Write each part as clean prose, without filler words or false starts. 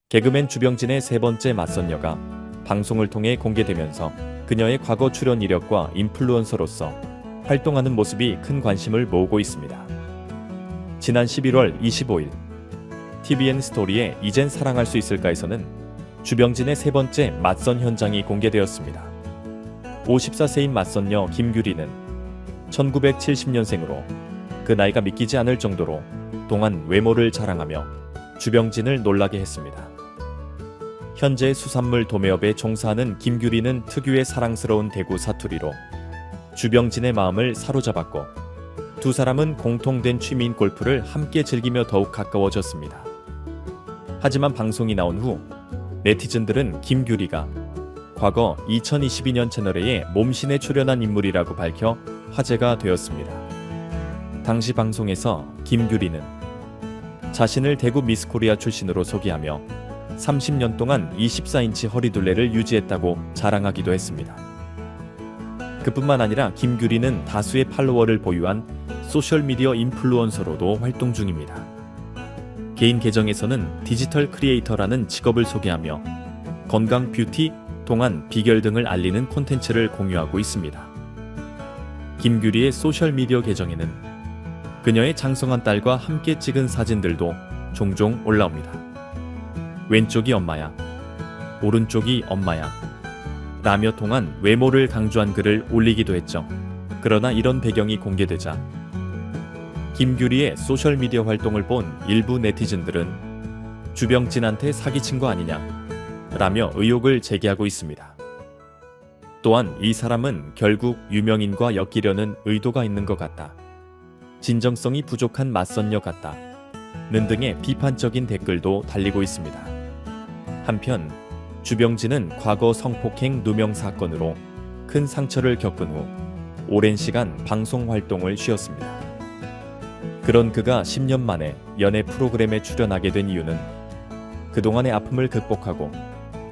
개그맨 주병진의 세 번째 맞선녀가 방송을 통해 공개되면서 그녀의 과거 출연 이력과 인플루언서로서 활동하는 모습이 큰 관심을 모으고 있습니다. 지난 11월 25일 TVN 스토리의 이젠 사랑할 수 있을까에서는 주병진의 세 번째 맞선 현장이 공개되었습니다. 54세인 맞선녀 김규리는 1970년생으로 그 나이가 믿기지 않을 정도로 동안 외모를 자랑하며 주병진을 놀라게 했습니다. 현재 수산물 도매업에 종사하는 김규리는 특유의 사랑스러운 대구 사투리로 주병진의 마음을 사로잡았고 두 사람은 공통된 취미인 골프를 함께 즐기며 더욱 가까워졌습니다. 하지만 방송이 나온 후 네티즌들은 김규리가 과거 2022년 채널A의 몸신에 출연한 인물이라고 밝혀 화제가 되었습니다. 당시 방송에서 김규리는 자신을 대구 미스코리아 출신으로 소개하며 30년 동안 24인치 허리둘레를 유지했다고 자랑하기도 했습니다. 그뿐만 아니라 김규리는 다수의 팔로워를 보유한 소셜미디어 인플루언서로도 활동 중입니다. 개인 계정에서는 디지털 크리에이터라는 직업을 소개하며 건강, 뷰티, 동안, 비결 등을 알리는 콘텐츠를 공유하고 있습니다. 김규리의 소셜미디어 계정에는 그녀의 장성한 딸과 함께 찍은 사진들도 종종 올라옵니다. 왼쪽이 엄마야, 오른쪽이 엄마야 라며 동안 외모를 강조한 글을 올리기도 했죠. 그러나 이런 배경이 공개되자 김규리의 소셜미디어 활동을 본 일부 네티즌들은 주병진한테 사기친 거 아니냐 라며 의혹을 제기하고 있습니다. 또한 이 사람은 결국 유명인과 엮이려는 의도가 있는 것 같다, 진정성이 부족한 맞선녀 같다 는 등의 비판적인 댓글도 달리고 있습니다. 한편 주병진은 과거 성폭행 누명 사건으로 큰 상처를 겪은 후 오랜 시간 방송 활동을 쉬었습니다. 그런 그가 10년 만에 연애 프로그램에 출연하게 된 이유는 그동안의 아픔을 극복하고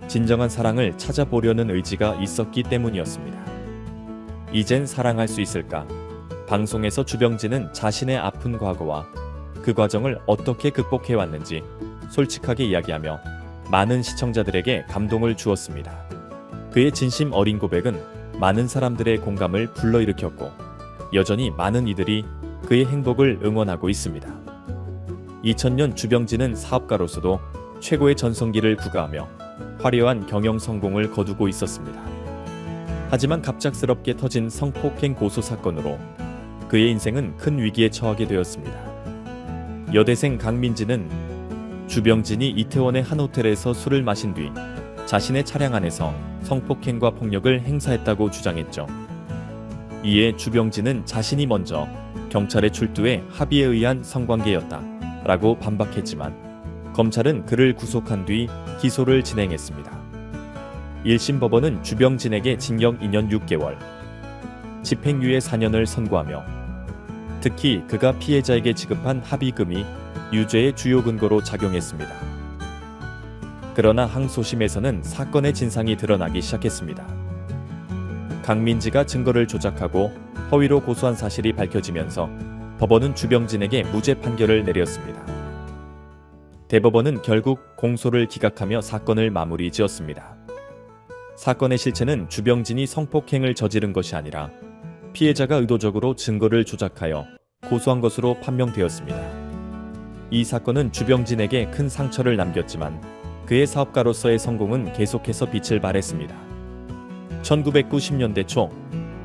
진정한 사랑을 찾아보려는 의지가 있었기 때문이었습니다. 이젠 사랑할 수 있을까? 방송에서 주병진은 자신의 아픈 과거와 그 과정을 어떻게 극복해왔는지 솔직하게 이야기하며 많은 시청자들에게 감동을 주었습니다. 그의 진심 어린 고백은 많은 사람들의 공감을 불러일으켰고 여전히 많은 이들이 그의 행복을 응원하고 있습니다. 2000년 주병진은 사업가로서도 최고의 전성기를 구가하며 화려한 경영 성공을 거두고 있었습니다. 하지만 갑작스럽게 터진 성폭행 고소 사건으로 그의 인생은 큰 위기에 처하게 되었습니다. 여대생 강민지는 주병진이 이태원의 한 호텔에서 술을 마신 뒤 자신의 차량 안에서 성폭행과 폭력을 행사했다고 주장했죠. 이에 주병진은 자신이 먼저 경찰에 출두해 합의에 의한 성관계였다 라고 반박했지만 검찰은 그를 구속한 뒤 기소를 진행했습니다. 1심 법원은 주병진에게 징역 2년 6개월, 집행유예 4년을 선고하며 특히 그가 피해자에게 지급한 합의금이 유죄의 주요 근거로 작용했습니다. 그러나 항소심에서는 사건의 진상이 드러나기 시작했습니다. 강민지가 증거를 조작하고 허위로 고소한 사실이 밝혀지면서 법원은 주병진에게 무죄 판결을 내렸습니다. 대법원은 결국 공소를 기각하며 사건을 마무리 지었습니다. 사건의 실체는 주병진이 성폭행을 저지른 것이 아니라 피해자가 의도적으로 증거를 조작하여 고소한 것으로 판명되었습니다. 이 사건은 주병진에게 큰 상처를 남겼지만 그의 사업가로서의 성공은 계속해서 빛을 발했습니다. 1990년대 초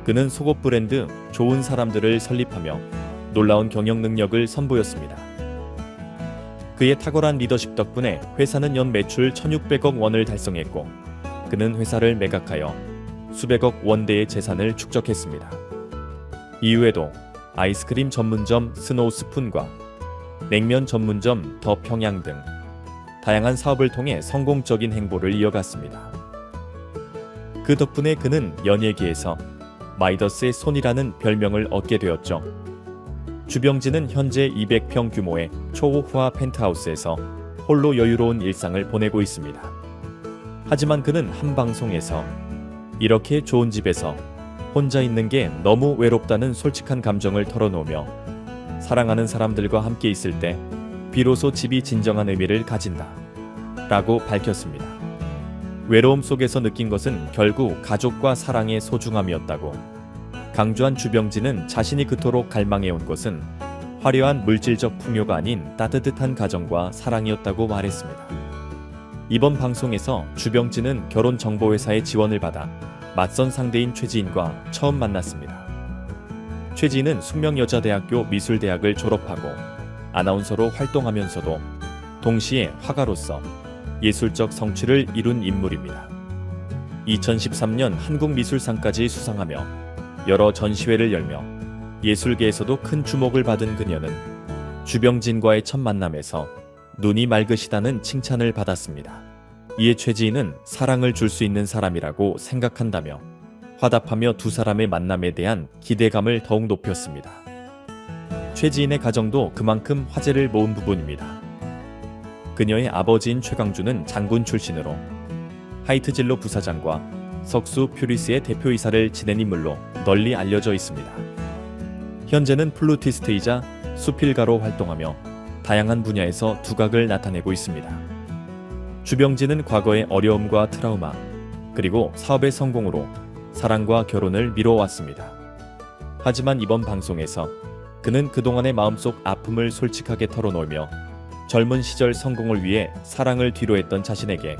그는 속옷 브랜드 좋은 사람들을 설립하며 놀라운 경영 능력을 선보였습니다. 그의 탁월한 리더십 덕분에 회사는 연 매출 1,600억 원을 달성했고 그는 회사를 매각하여 수백억 원대의 재산을 축적했습니다. 이후에도 아이스크림 전문점 스노우스푼과 냉면 전문점 더 평양 등 다양한 사업을 통해 성공적인 행보를 이어갔습니다. 그 덕분에 그는 연예계에서 마이더스의 손이라는 별명을 얻게 되었죠. 주병진은 현재 200평 규모의 초호화 펜트하우스에서 홀로 여유로운 일상을 보내고 있습니다. 하지만 그는 한 방송에서 이렇게 좋은 집에서 혼자 있는 게 너무 외롭다는 솔직한 감정을 털어놓으며 사랑하는 사람들과 함께 있을 때 비로소 집이 진정한 의미를 가진다 라고 밝혔습니다. 외로움 속에서 느낀 것은 결국 가족과 사랑의 소중함이었다고 강조한 주병진은 자신이 그토록 갈망해온 것은 화려한 물질적 풍요가 아닌 따뜻한 가정과 사랑이었다고 말했습니다. 이번 방송에서 주병진은 결혼정보회사의 지원을 받아 맞선 상대인 최지인과 처음 만났습니다. 최지인은 숙명여자대학교 미술대학을 졸업하고 아나운서로 활동하면서도 동시에 화가로서 예술적 성취를 이룬 인물입니다. 2013년 한국미술상까지 수상하며 여러 전시회를 열며 예술계에서도 큰 주목을 받은 그녀는 주병진과의 첫 만남에서 눈이 맑으시다는 칭찬을 받았습니다. 이에 최지인은 사랑을 줄 수 있는 사람이라고 생각한다며 화답하며 두 사람의 만남에 대한 기대감을 더욱 높였습니다. 최지인의 가정도 그만큼 화제를 모은 부분입니다. 그녀의 아버지인 최강주는 장군 출신으로 하이트진로 부사장과 석수 퓨리스의 대표이사를 지낸 인물로 널리 알려져 있습니다. 현재는 플루티스트이자 수필가로 활동하며 다양한 분야에서 두각을 나타내고 있습니다. 주병진은 과거의 어려움과 트라우마, 그리고 사업의 성공으로 사랑과 결혼을 미뤄왔습니다. 하지만 이번 방송에서 그는 그동안의 마음속 아픔을 솔직하게 털어놓으며 젊은 시절 성공을 위해 사랑을 뒤로했던 자신에게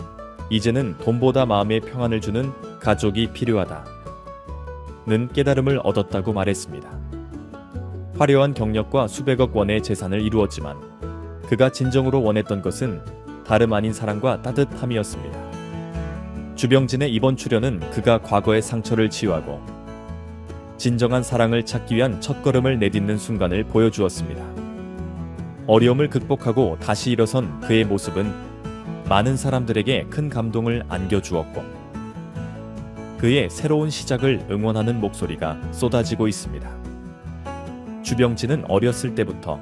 이제는 돈보다 마음의 평안을 주는 가족이 필요하다는 깨달음을 얻었다고 말했습니다. 화려한 경력과 수백억 원의 재산을 이루었지만 그가 진정으로 원했던 것은 다름 아닌 사랑과 따뜻함이었습니다. 주병진의 이번 출연은 그가 과거의 상처를 치유하고 진정한 사랑을 찾기 위한 첫걸음을 내딛는 순간을 보여주었습니다. 어려움을 극복하고 다시 일어선 그의 모습은 많은 사람들에게 큰 감동을 안겨주었고 그의 새로운 시작을 응원하는 목소리가 쏟아지고 있습니다. 주병진은 어렸을 때부터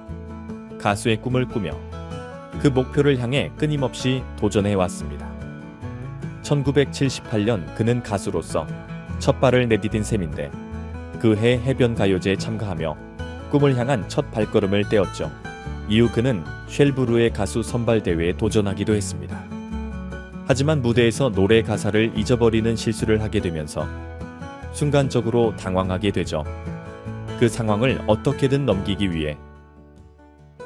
가수의 꿈을 꾸며 그 목표를 향해 끊임없이 도전해왔습니다. 1978년 그는 가수로서 첫 발을 내디딘 셈인데 그 해 해변가요제에 참가하며 꿈을 향한 첫 발걸음을 떼었죠. 이후 그는 쉘브루의 가수 선발대회에 도전하기도 했습니다. 하지만 무대에서 노래 가사를 잊어버리는 실수를 하게 되면서 순간적으로 당황하게 되죠. 그 상황을 어떻게든 넘기기 위해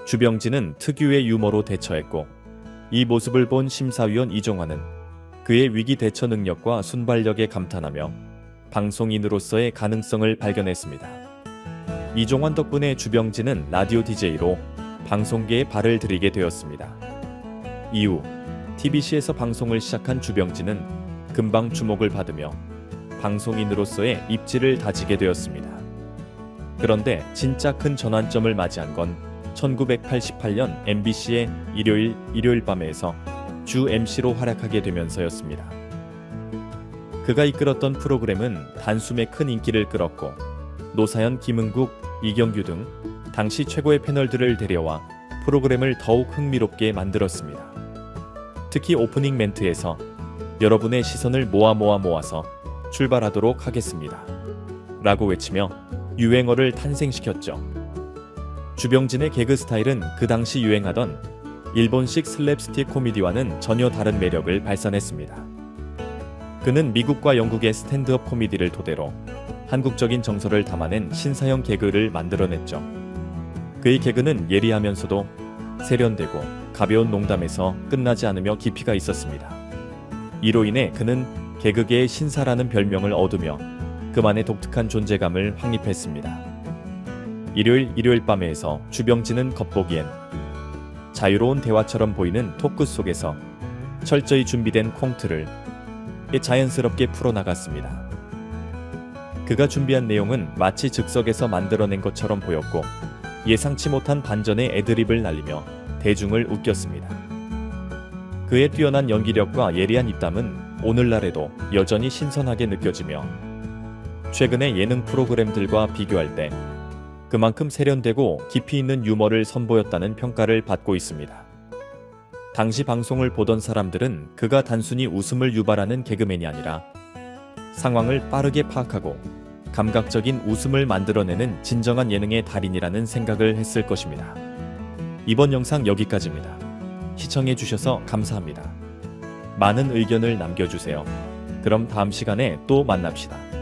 주병진은 특유의 유머로 대처했고 이 모습을 본 심사위원 이종환은 그의 위기 대처 능력과 순발력에 감탄하며 방송인으로서의 가능성을 발견했습니다. 이종환 덕분에 주병진은 라디오 DJ로 방송계에 발을 들이게 되었습니다. 이후 TBC에서 방송을 시작한 주병진은 금방 주목을 받으며 방송인으로서의 입지를 다지게 되었습니다. 그런데 진짜 큰 전환점을 맞이한 건 1988년 MBC의 일요일 밤에서 주 MC로 활약하게 되면서였습니다. 그가 이끌었던 프로그램은 단숨에 큰 인기를 끌었고 노사연, 김은국, 이경규 등 당시 최고의 패널들을 데려와 프로그램을 더욱 흥미롭게 만들었습니다. 특히 오프닝 멘트에서 여러분의 시선을 모아서 출발하도록 하겠습니다. 라고 외치며 유행어를 탄생시켰죠. 주병진의 개그 스타일은 그 당시 유행하던 일본식 슬랩스틱 코미디와는 전혀 다른 매력을 발산했습니다. 그는 미국과 영국의 스탠드업 코미디를 토대로 한국적인 정서를 담아낸 신사형 개그를 만들어냈죠. 그의 개그는 예리하면서도 세련되고 가벼운 농담에서 끝나지 않으며 깊이가 있었습니다. 이로 인해 그는 개그계의 신사라는 별명을 얻으며 그만의 독특한 존재감을 확립했습니다. 일요일 밤에서 주병진은 겉보기엔 자유로운 대화처럼 보이는 토크 속에서 철저히 준비된 콩트를 자연스럽게 풀어나갔습니다. 그가 준비한 내용은 마치 즉석에서 만들어낸 것처럼 보였고 예상치 못한 반전의 애드립을 날리며 대중을 웃겼습니다. 그의 뛰어난 연기력과 예리한 입담은 오늘날에도 여전히 신선하게 느껴지며 최근의 예능 프로그램들과 비교할 때 그만큼 세련되고 깊이 있는 유머를 선보였다는 평가를 받고 있습니다. 당시 방송을 보던 사람들은 그가 단순히 웃음을 유발하는 개그맨이 아니라 상황을 빠르게 파악하고 감각적인 웃음을 만들어내는 진정한 예능의 달인이라는 생각을 했을 것입니다. 이번 영상 여기까지입니다. 시청해주셔서 감사합니다. 많은 의견을 남겨주세요. 그럼 다음 시간에 또 만납시다.